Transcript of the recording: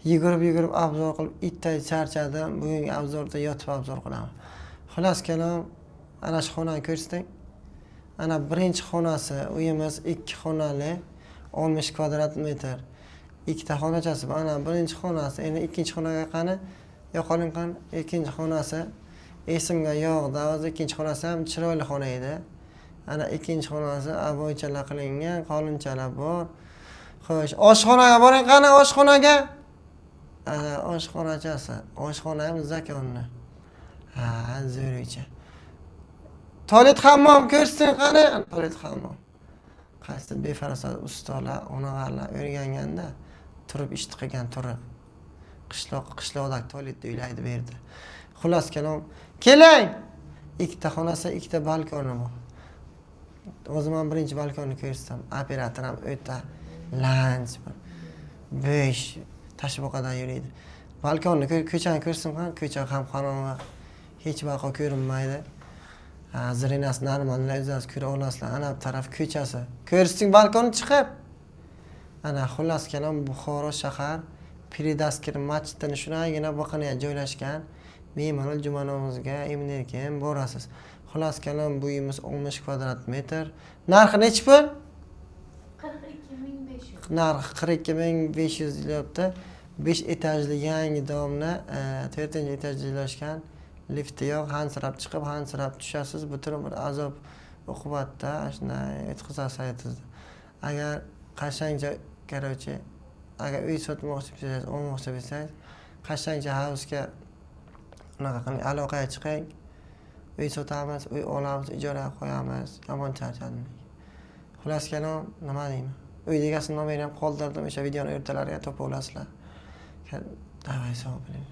Yugurib obzor qilib itday charchadim. Bugungi obzorda yotib obzor qilaman. Xullas kalom, ana shu xonani ko'rsatdik. Ana birinchi xonasi, uyimiz 2 xonali, 60 kvadrat metr. Ikkita xonachasi bor. Ana birinchi xonasi, endi ikkinchi xonaga qani? Yo'qoling qani? Ikkinchi xonasi esimga yo'qda, o'zi ikkinchi xonasi ham chiroyli xona edi. Ana ikkinchi xonasi aboychalar qilingan, qolinchalar bor. Xo'sh, oshxonaga boring qani, oshxonaga? Ana oshxonachasi, oshxona ham zakonni. Ha, zo'richa. Tualet hammom ko'rsin qani? Tualet hammom. Qaysi befarasat ustalar, onag'arlar o'rganganda turib ish qilgan turib. Qishloqdagi tualetda uylaydi bu yerda. Xullas kalom, keling. Ikkita xonasi, ikkita balkoni bor. O'zim ham birinchi balkonni ko'rsam, operator ham o'ta lanch bir 5 Toshboqadan yuriydi. Balkonni ko'chani ko'rsam ham, ko'cha ham qorong'i, hech vaqo ko'rinmaydi. Zirinasi normallar o'zasiz ko'ra olasizlar. Ana bu taraf ko'chasi. Ko'rsing balkonni chiqib. Ana xullas kalom, Buxoro shahar Piridaskir masjidini shunagina biqiniga joylashgan. Bemalol juma namoziga emin-erkin borasiz. Xullas kalom, bu uyimiz 60 kvadrat metr. Narxi nechi pul? 42500. Narxi 42500 deyapti. 5 etajli yangi domla 4-etajda joylashgan. Lifti yo'q, hansirab chiqib, hansirab tushasiz. Butun bir azob uqubatda shunday etkazasiz hayotingizni. Agar qashangcha, qarochi, agar uy sotmoqchi bo'lsangiz, olmoqchi bo'lsangiz, qashangcha housega unaqa qiling, aloqaga chiqing. Uy sotamiz, uy olamiz, ijaraga qo'yamiz. Yomon charchadim. Xullas kalom, nima deyman? Uy degasini nomerini ham qoldirdim, o'sha videoni o'rtalariga topib olasizlar. Davay sog' bo'ling.